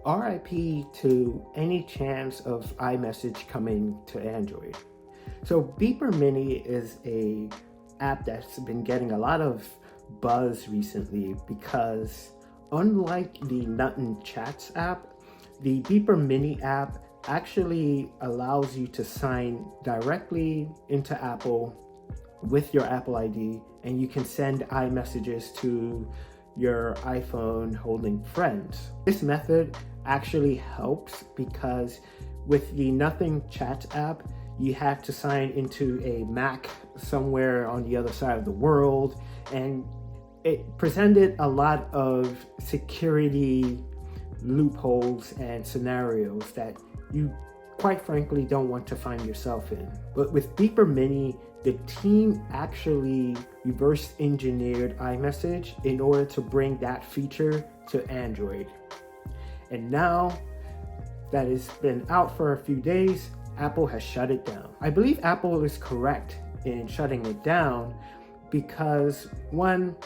RIP to any chance of iMessage coming to Android. So Beeper Mini is a app that's been getting a lot of buzz recently because unlike the Nothing Chats app, the Beeper Mini app actually allows you to sign directly into Apple with your Apple ID, and you can send iMessages to your iPhone holding friends. This method actually helps because with the Nothing Chats app, you have to sign into a Mac somewhere on the other side of the world, and it presented a lot of security loopholes and scenarios that you quite frankly don't want to find yourself in. But with Beeper Mini, the team actually reverse engineered iMessage in order to bring that feature to Android. And now that it's been out for a few days, Apple has shut it down. I believe Apple is correct in shutting it down because one,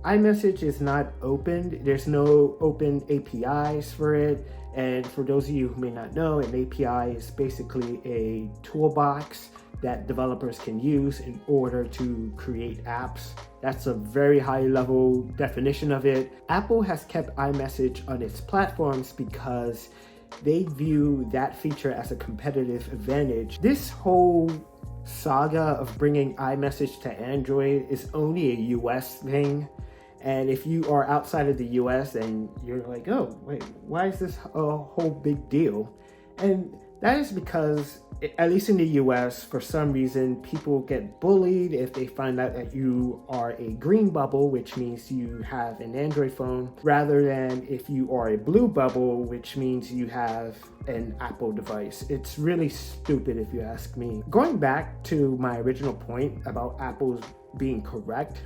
iMessage is not open. There's no open APIs for it. And for those of you who may not know, an API is basically a toolbox that developers can use in order to create apps. That's a very high level definition of it. Apple has kept iMessage on its platforms because they view that feature as a competitive advantage. This whole saga of bringing iMessage to Android is only a US thing. And if you are outside of the US and you're like, oh, wait, why is this a whole big deal? And that is because, at least in the US, for some reason, people get bullied if they find out that you are a green bubble, which means you have an Android phone, rather than if you are a blue bubble, which means you have an Apple device. It's really stupid if you ask me. Going back to my original point about Apple being correct,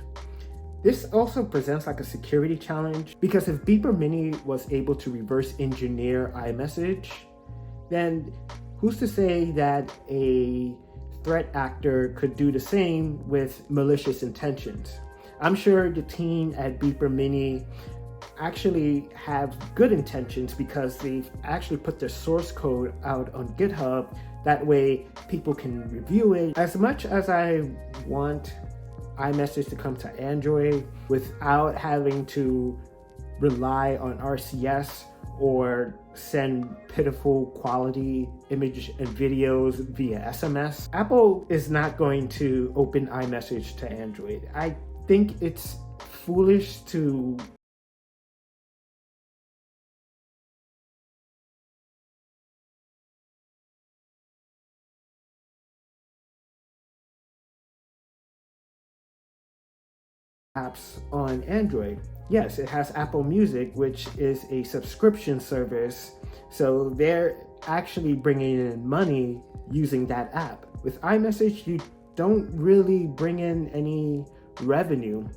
this also presents like a security challenge because if Beeper Mini was able to reverse engineer iMessage, then who's to say that a threat actor could do the same with malicious intentions? I'm sure the team at Beeper Mini actually have good intentions because they've actually put their source code out on GitHub. That way people can review it. As much as I want iMessage to come to Android without having to rely on RCS or send pitiful quality image and videos via SMS, Apple is not going to open iMessage to Android. I think it's foolish to apps on Android. Yes, it has Apple Music, which is a subscription service, so they're actually bringing in money using that app. With iMessage, you don't really bring in any revenue.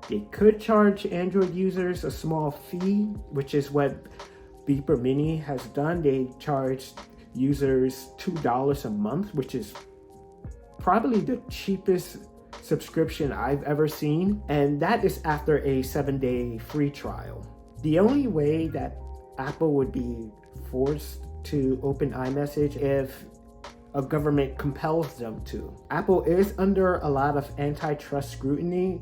They could charge Android users a small fee, which is what Beeper Mini has done. They charge users $2 a month, which is probably the cheapest subscription I've ever seen, and that is after a 7-day free trial. The only way that Apple would be forced to open iMessage if a government compels them to. Apple is under a lot of antitrust scrutiny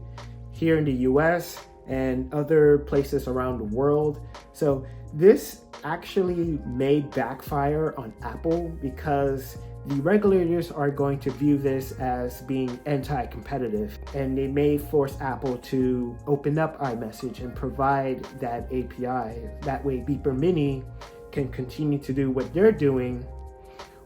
here in the US and other places around the world. So this actually may backfire on Apple because the regulators are going to view this as being anti-competitive, and they may force Apple to open up iMessage and provide that API. That way Beeper Mini can continue to do what they're doing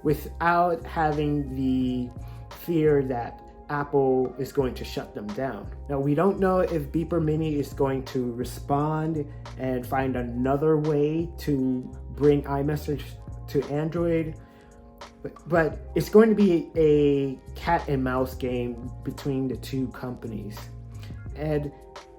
without having the fear that Apple is going to shut them down. Now, we don't know if Beeper Mini is going to respond and find another way to bring iMessage to Android, but it's going to be a cat and mouse game between the two companies. And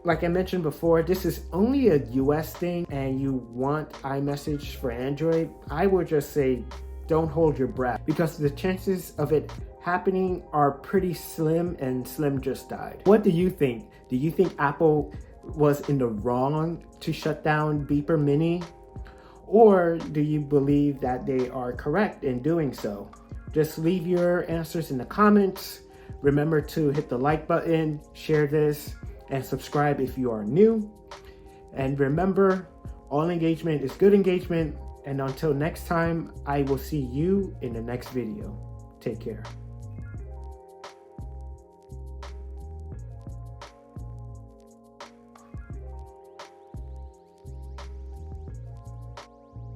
like I mentioned before, this is only a US thing, and you want iMessage for Android, I would just say don't hold your breath because the chances of it happening are pretty slim, and slim just died. What do you think? Do you think Apple was in the wrong to shut down Beeper Mini? Or do you believe that they are correct in doing so? Just leave your answers in the comments. Remember to hit the like button, share this, and subscribe if you are new. And remember, all engagement is good engagement. And until next time, I will see you in the next video. Take care.